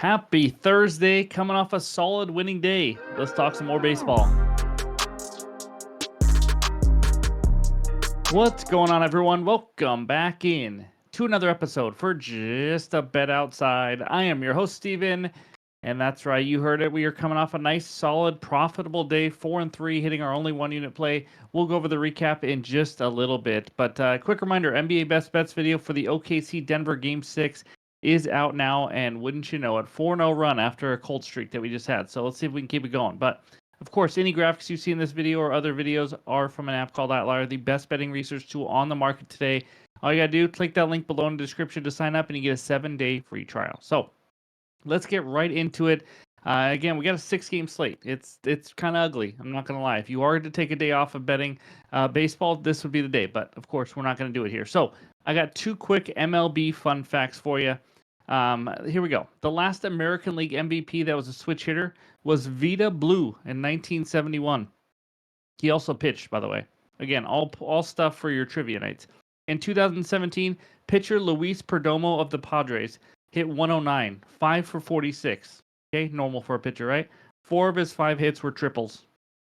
Happy Thursday, coming off a solid winning day. Let's talk some more baseball. What's going on, everyone? Welcome back in to another episode for Just a Bet Outside. I am your host, Steven, and that's right, you heard it. We are coming off a nice, solid, profitable day, 4-3, hitting our only one-unit play. We'll go over the recap in just a little bit, but quick reminder, NBA Best Bets video for the OKC Denver Game 6 is out now, and wouldn't you know it, 4-0 run after a cold streak that we just had. So let's see if we can keep it going. But of course, any graphics you see in this video or other videos are from an app called OUTLIER, the best betting research tool on the market today. All you gotta do, click that link below in the description to sign up, and you get a 7-day free trial. So let's get right into it. Again, we got a 6-game slate. It's kind of ugly. I'm not gonna lie. If you are to take a day off of betting baseball, this would be the day. But of course, we're not gonna do it here. So I got 2 quick MLB fun facts for you. Here we go. The last American League MVP that was a switch hitter was Vida Blue in 1971. He also pitched, by the way. Again, all stuff for your trivia nights. In 2017, pitcher Luis Perdomo of the Padres hit 109, 5 for 46. Okay, normal for a pitcher, right? 4 of his 5 hits were triples.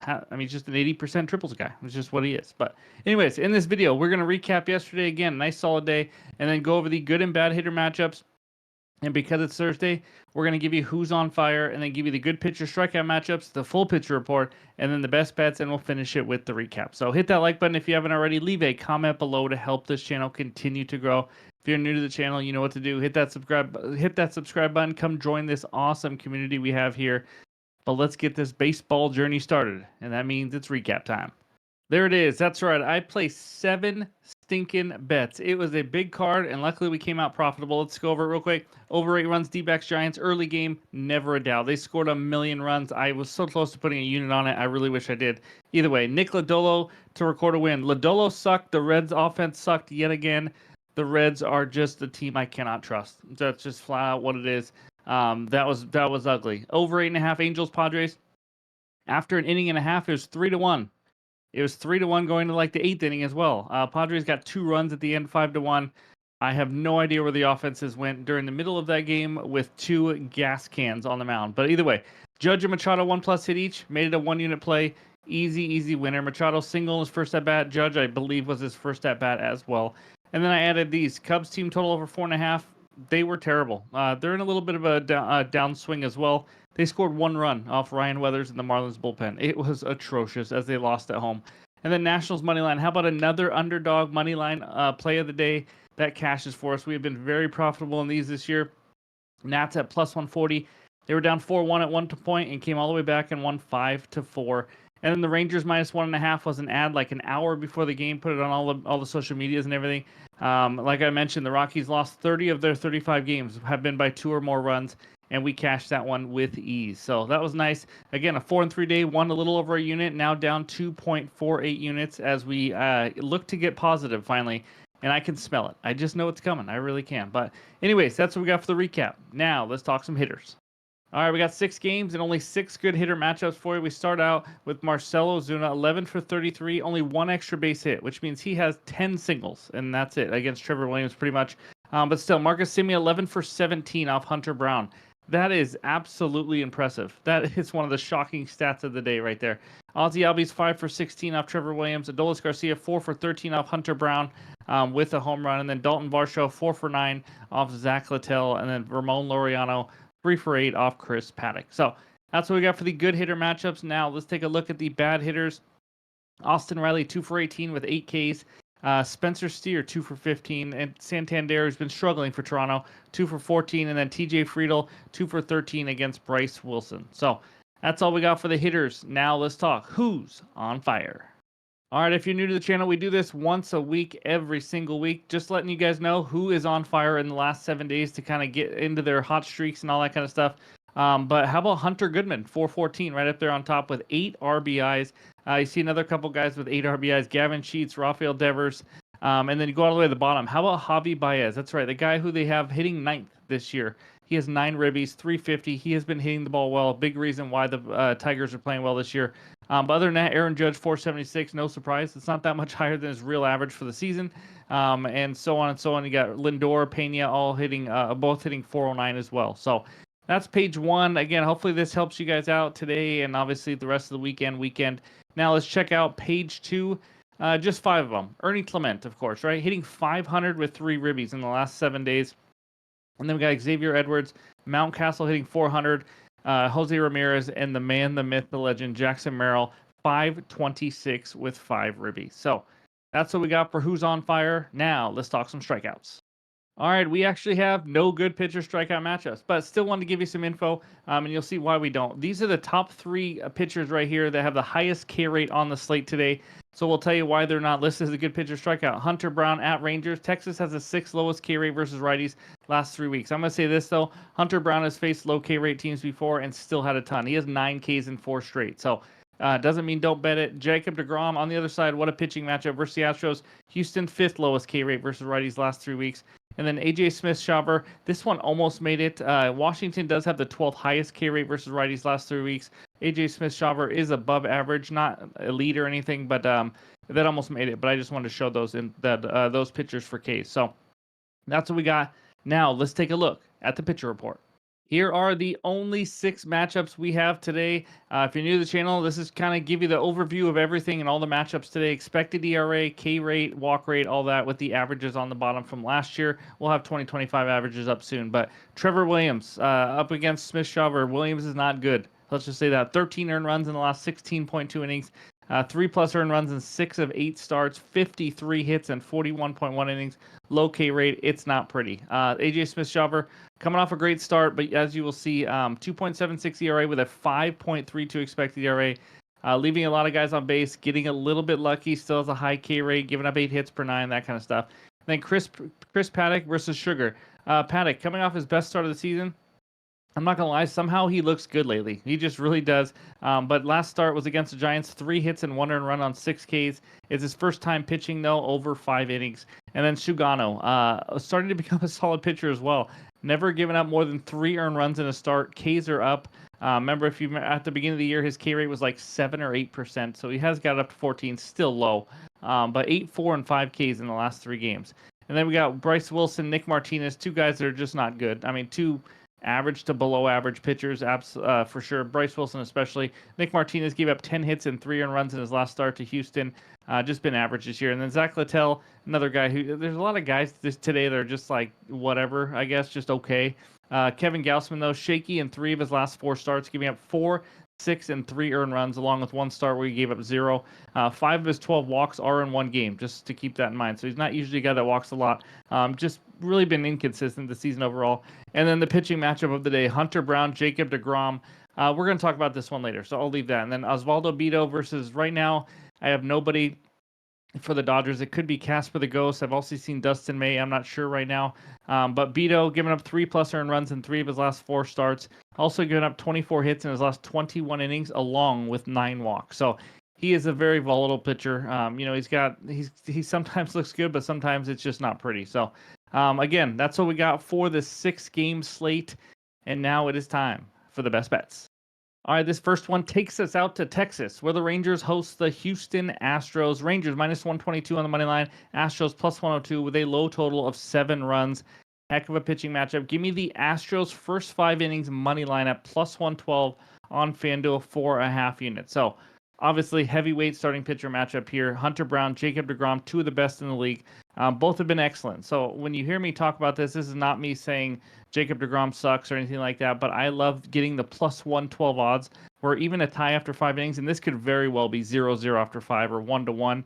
I mean, just an 80% triples guy. It's just what he is. But anyways, in this video, we're going to recap yesterday again, nice solid day, and then go over the good and bad hitter matchups. And because it's Thursday, we're going to give you who's on fire and then give you the good pitcher strikeout matchups, the full pitcher report, and then the best bets, and we'll finish it with the recap. So hit that like button if you haven't already. Leave a comment below to help this channel continue to grow. If you're new to the channel, you know what to do. Hit that subscribe button. Come join this awesome community we have here. But let's get this baseball journey started, and that means it's recap time. There it is. That's right. I placed 7 stinking bets. It was a big card, and luckily we came out profitable. Let's go over it real quick. Over 8 runs, D-backs Giants. Early game, never a doubt. They scored 1,000,000 runs. I was so close to putting a unit on it. I really wish I did. Either way, Nick Lodolo to record a win. Lodolo sucked. The Reds' offense sucked yet again. The Reds are just a team I cannot trust. That's just flat out what it is. That was ugly. Over 8.5 Angels Padres. After an inning and a half, it was 3-1. It was 3-1 going to like the 8th inning as well. Padres got 2 runs at the end, 5-1. I have no idea where the offenses went during the middle of that game with 2 gas cans on the mound. But either way, Judge and Machado 1+ hit each, made it a 1-unit play. Easy winner. Machado single in his first at bat. Judge, I believe, was his first at bat as well. And then I added these Cubs team total over 4.5. They were terrible. They're in a little bit of a downswing as well. They scored 1 run off Ryan Weathers in the Marlins bullpen. It was atrocious as they lost at home. And then Nationals money line. How about another underdog money line play of the day that cashes for us? We have been very profitable in these this year. Nats at +140. They were down 4-1 at one point and came all the way back and won 5-4. And then the Rangers -1.5 was an ad like an hour before the game. Put it on all the social medias and everything. Like I mentioned, the Rockies lost 30 of their 35 games, have been by 2 or more runs, and we cashed that one with ease. So that was nice. Again, a 4-3 day, won a little over a unit, now down 2.48 units as we look to get positive finally. And I can smell it. I just know it's coming. I really can. But anyways, that's what we got for the recap. Now let's talk some hitters. All right, we got 6 games and only 6 good hitter matchups for you. We start out with Marcell Ozuna, 11 for 33, only 1 extra base hit, which means he has 10 singles, and that's it against Trevor Williams pretty much. But still, Marcus Semien, 11 for 17 off Hunter Brown. That is absolutely impressive. That is one of the shocking stats of the day right there. Ozzy Albies 5 for 16 off Trevor Williams. Adolis Garcia 4 for 13 off Hunter Brown with a home run. And then Dalton Varsho 4 for 9 off Zach Littell. And then Ramon Laureano 3 for 8 off Chris Paddock. So that's what we got for the good hitter matchups. Now let's take a look at the bad hitters. Austin Riley 2 for 18 with 8 Ks. Spencer Steer 2 for 15, and Santander has been struggling for Toronto 2 for 14, and then TJ Friedl 2 for 13 against Bryce Wilson. So that's all we got for the hitters. Now let's talk who's on fire. All right, if you're new to the channel, we do this once a week, every single week, just letting you guys know who is on fire in the last 7 days to kind of get into their hot streaks and all that kind of stuff. But how about Hunter Goodman, 414, right up there on top with 8 RBIs. You see another couple guys with 8 RBIs, Gavin Sheets, Rafael Devers, and then you go all the way to the bottom. How about Javi Baez? That's right, the guy who they have hitting 9th this year. He has 9 ribbies, 350. He has been hitting the ball well. Big reason why the Tigers are playing well this year. But other than that, Aaron Judge, 476. No surprise. It's not that much higher than his real average for the season. And so on and so on. You got Lindor, Pena, all hitting, both hitting 409 as well. So that's page one. Again, hopefully this helps you guys out today and obviously the rest of the weekend. Now let's check out page two. Just 5 of them. Ernie Clement, of course, right? Hitting 500 with 3 ribbies in the last 7 days. And then we got Xavier Edwards, Mountcastle hitting 400, Jose Ramirez, and the man, the myth, the legend, Jackson Merrill, 526 with 5 ribbies. So that's what we got for Who's on Fire. Now let's talk some strikeouts. All right, we actually have no good pitcher strikeout matchups, but still wanted to give you some info, and you'll see why we don't. These are the top 3 pitchers right here that have the highest K rate on the slate today. So we'll tell you why they're not listed as a good pitcher strikeout. Hunter Brown at Rangers. Texas has the 6th lowest K rate versus righties last 3 weeks. I'm going to say this, though. Hunter Brown has faced low K rate teams before and still had a ton. He has 9 Ks in 4 straight. So doesn't mean don't bet it. Jacob deGrom on the other side. What a pitching matchup versus the Astros. Houston 5th lowest K rate versus righties last 3 weeks. And then AJ Smith-Shawver, this one almost made it. Washington does have the 12th highest K rate versus righties last 3 weeks. AJ Smith-Shawver is above average, not elite or anything, but that almost made it. But I just wanted to show those those pitchers for Ks. So that's what we got. Now let's take a look at the pitcher report. Here are the only 6 matchups we have today. If you're new to the channel, this is kind of give you the overview of everything and all the matchups today. Expected ERA, K rate, walk rate, all that with the averages on the bottom from last year. We'll have 2025 averages up soon. But Trevor Williams up against Smith-Shawver. Williams is not good. Let's just say that. 13 earned runs in the last 16.2 innings. 3+ earned runs in 6 of 8 starts, 53 hits and 41.1 innings. Low K rate. It's not pretty. AJ Smith-Shawver coming off a great start, but as you will see, 2.76 ERA with a 5.32 expected ERA. Leaving a lot of guys on base, getting a little bit lucky. Still has a high K rate, giving up 8 hits per 9, that kind of stuff. And then Chris Paddock versus Sugar. Paddock coming off his best start of the season. I'm not going to lie, somehow he looks good lately. He just really does. But last start was against the Giants, 3 hits and 1 earned run on 6 Ks. It's his first time pitching, though, over 5 innings. And then Sugano, starting to become a solid pitcher as well. Never given up more than 3 earned runs in a start. Ks are up. Remember, at the beginning of the year, his K rate was like 7 or 8%. So he has got up to 14, still low. But 8, 4, and 5 Ks in the last 3 games. And then we got Bryce Wilson, Nick Martinez, 2 guys that are just not good. I mean, 2 average to below average pitchers, for sure. Bryce Wilson especially. Nick Martinez gave up 10 hits and 3 earned runs in his last start to Houston. Just been average this year. And then Zach Littell, another guy who, there's a lot of guys today that are just like whatever, I guess, just okay. Kevin Gausman, though, shaky in 3 of his last 4 starts, giving up 4, 6, and 3 earned runs, along with 1 start where he gave up 0. 5 of his 12 walks are in 1 game, just to keep that in mind. So he's not usually a guy that walks a lot. Just really been inconsistent this season overall. And then the pitching matchup of the day, Hunter Brown, Jacob deGrom. We're going to talk about this one later, so I'll leave that. And then Osvaldo Bido versus, right now, I have nobody for the Dodgers. It could be Casper the Ghost. I've also seen Dustin May. I'm not sure right now. But Bido giving up 3+ earned runs in 3 of his last 4 starts. Also giving up 24 hits in his last 21 innings, along with 9 walks. So he is a very volatile pitcher. He sometimes looks good, but sometimes it's just not pretty. So again, that's what we got for the 6-game slate. And now it is time for the best bets. All right, this first one takes us out to Texas, where the Rangers host the Houston Astros. Rangers -122 on the money line, Astros +102 with a low total of 7 runs. Heck of a pitching matchup. Give me the Astros first 5 innings money line at +112 on FanDuel, 4.5 units. So obviously heavyweight starting pitcher matchup here. Hunter Brown, Jacob deGrom, 2 of the best in the league. Both have been excellent. So when you hear me talk about this is not me saying Jacob deGrom sucks or anything like that, but I love getting the +112 odds where even a tie after 5 innings, and this could very well be 0-0 after 5 or 1-1,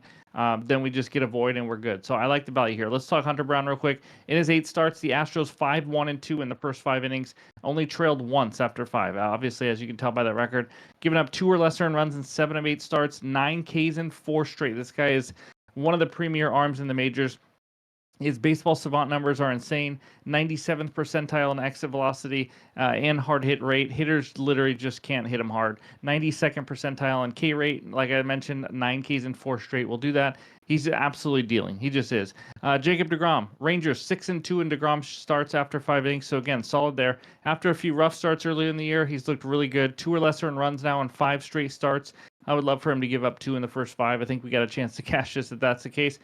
then we just get a void and we're good. So I like the value here. Let's talk Hunter Brown real quick. In his 8 starts, the Astros 5-1-2 in the first 5 innings, only trailed once after 5. Obviously, as you can tell by that record, giving up 2 or less earned runs in 7 of 8 starts, 9 Ks in 4 straight. This guy is one of the premier arms in the majors. His baseball savant numbers are insane. 97th percentile in exit velocity and hard hit rate. Hitters literally just can't hit him hard. 92nd percentile in K rate. Like I mentioned, 9 Ks in 4 straight will do that. He's absolutely dealing. He just is. Jacob deGrom, Rangers 6-2 in deGrom starts after 5 innings. So again, solid there. After a few rough starts earlier in the year, he's looked really good. 2 or lesser in runs now in 5 straight starts. I would love for him to give up 2 in the first 5. I think we got a chance to cash this if that's the case.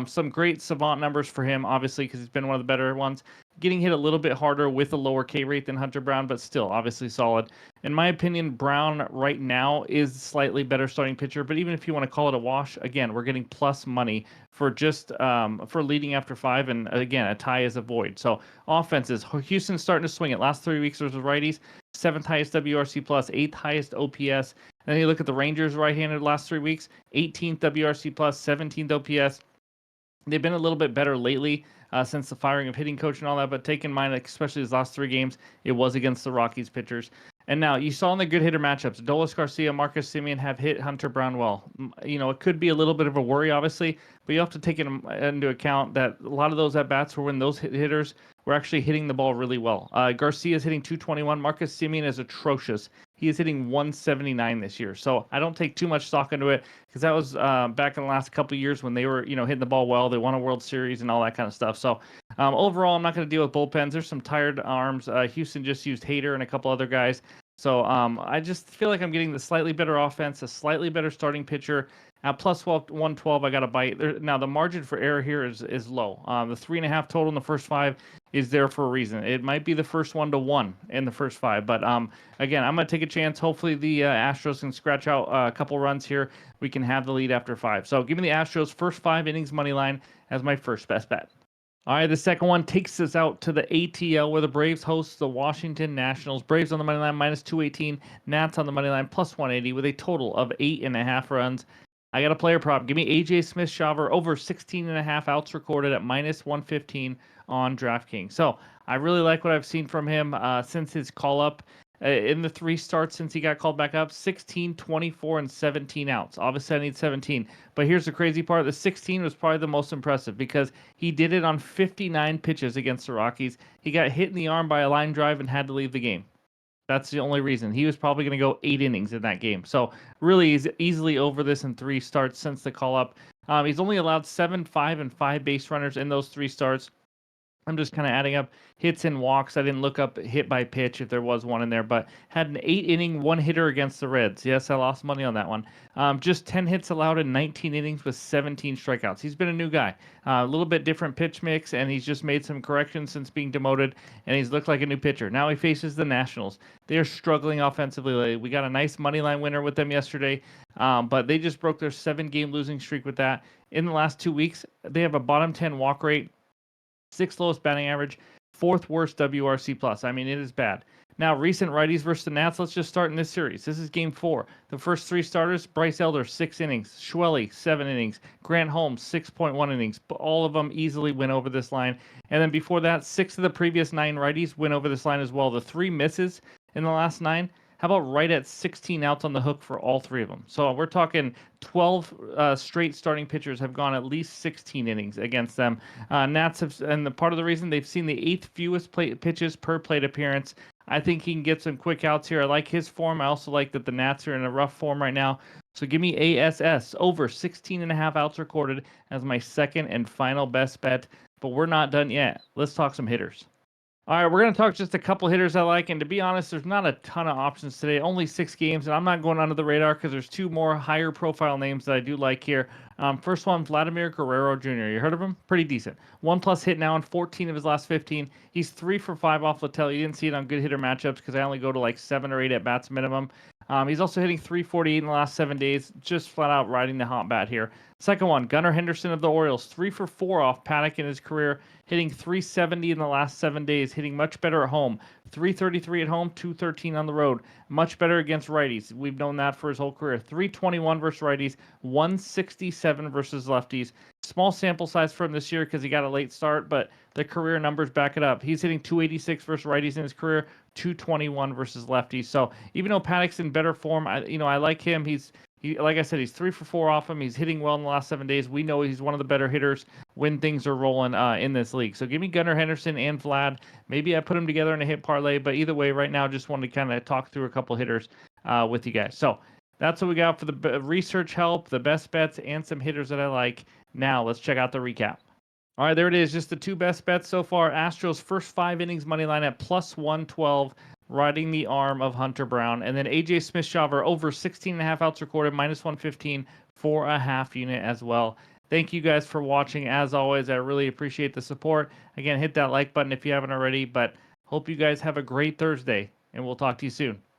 Some great savant numbers for him, obviously, because he's been one of the better ones. getting hit a little bit harder with a lower K rate than Hunter Brown, but still obviously solid. In my opinion, Brown right now is slightly better starting pitcher, but even if you want to call it a wash, again, we're getting plus money for just for leading after 5, and again, a tie is a void. So offenses, Houston's starting to swing it. Last 3 weeks versus righties, 7th highest WRC plus, 8th highest OPS. And then you look at the Rangers right-handed last 3 weeks, 18th WRC plus, 17th OPS. They've been a little bit better lately since the firing of hitting coach and all that, but take in mind, especially his last 3 games, it was against the Rockies pitchers. And now you saw in the good hitter matchups, Adolis Garcia, Marcus Semien have hit Hunter Brown well. You know, it could be a little bit of a worry, obviously, but you have to take it into account that a lot of those at-bats were when those hitters were actually hitting the ball really well. Garcia is hitting 221. Marcus Semien is atrocious. He is hitting 179 this year. So I don't take too much stock into it because that was back in the last couple of years when they were, you know, hitting the ball well. They won a World Series and all that kind of stuff. So overall, I'm not going to deal with bullpens. There's some tired arms. Houston just used Hader and a couple other guys. So I just feel like I'm getting the slightly better offense, a slightly better starting pitcher. At plus 112, I got a bite. Now, the margin for error here is low. The 3.5 total in the first 5 is there for a reason. It might be the first 1-1 in the first 5. But again, I'm going to take a chance. Hopefully, the Astros can scratch out a couple runs here. We can have the lead after 5. So give me the Astros first 5 innings money line as my first best bet. All right, the second one takes us out to the ATL where the Braves host the Washington Nationals. Braves on the money line minus 218, Nats on the money line plus 180 with a total of 8.5 runs. I got a player prop. Give me AJ Smith-Shawver over 16.5 outs recorded at minus 115 on DraftKings. So I really like what I've seen from him since his call up. In the 3 starts since he got called back up, 16, 24, and 17 outs. Obviously, I need 17. But here's the crazy part. The 16 was probably the most impressive because he did it on 59 pitches against the Rockies. He got hit in the arm by a line drive and had to leave the game. That's the only reason. He was probably going to go 8 innings in that game. So really, he's easily over this in 3 starts since the call-up. He's only allowed 7, 5, and 5 base runners in those 3 starts. I'm just kind of adding up hits and walks. I didn't look up hit by pitch if there was one in there, but had an 8-inning one-hitter against the Reds. Yes, I lost money on that one. Just 10 hits allowed in 19 innings with 17 strikeouts. He's been a new guy. A little bit different pitch mix, and he's just made some corrections since being demoted, and he's looked like a new pitcher. Now he faces the Nationals. They are struggling offensively lately. We got a nice money line winner with them yesterday, but they just broke their 7-game losing streak with that. In the last 2 weeks, they have a bottom 10 walk rate, 6th lowest batting average, 4th worst WRC plus. I mean, it is bad. Now, recent righties versus the Nats. Let's just start in this series. This is game 4. The first 3 starters: Bryce Elder, 6 innings; Schwelly, 7 innings; Grant Holmes, 6.1 innings. All of them easily win over this line. And then before that, 6 of the previous 9 righties win over this line as well. The 3 misses in the last 9. How about right at 16 outs on the hook for all 3 of them? So we're talking 12 straight starting pitchers have gone at least 16 innings against them. Nats have, and the part of the reason they've seen the 8th fewest pitches per plate appearance. I think he can get some quick outs here. I like his form. I also like that the Nats are in a rough form right now. So give me ASS over 16.5 outs recorded as my second and final best bet. But we're not done yet. Let's talk some hitters. All right, we're going to talk just a couple hitters I like, and to be honest, there's not a ton of options today. Only 6 games, and I'm not going under the radar because there's 2 more higher profile names that I do like here. First one, Vladimir Guerrero Jr. You heard of him? Pretty decent. 1+ hit now in 14 of his last 15. He's 3 for 5 off Littell. You didn't see it on good hitter matchups because I only go to like 7 or 8 at bats minimum. He's also hitting 348 in the last 7 days, just flat out riding the hot bat here. Second one, Gunnar Henderson of the Orioles, 3 for 4 off Paddock in his career, hitting 370 in the last 7 days, hitting much better at home. 333 at home, 213 on the road. Much better against righties. We've known that for his whole career. 321 versus righties, 167 versus lefties. Small sample size for him this year because he got a late start, but the career numbers back it up. He's hitting 286 versus righties in his career, 221 versus lefties. So even though Paddock's in better form, I like him. Like I said, he's 3 for 4 off him. He's hitting well in the last 7 days. We know he's one of the better hitters when things are rolling in this league. So give me Gunnar Henderson and Vlad. Maybe I put them together in a hit parlay, but either way, right now, just wanted to kind of talk through a couple hitters with you guys. So that's what we got for the research help, the best bets, and some hitters that I like. Now let's check out the recap. All right, there it is. Just the 2 best bets so far. Astros first 5 innings money line at plus 112. Riding the arm of Hunter Brown. And then AJ Smith-Shawver over 16.5 outs recorded, minus 115 for a half unit as well. Thank you guys for watching. As always, I really appreciate the support. Again, hit that like button if you haven't already, but hope you guys have a great Thursday, and we'll talk to you soon.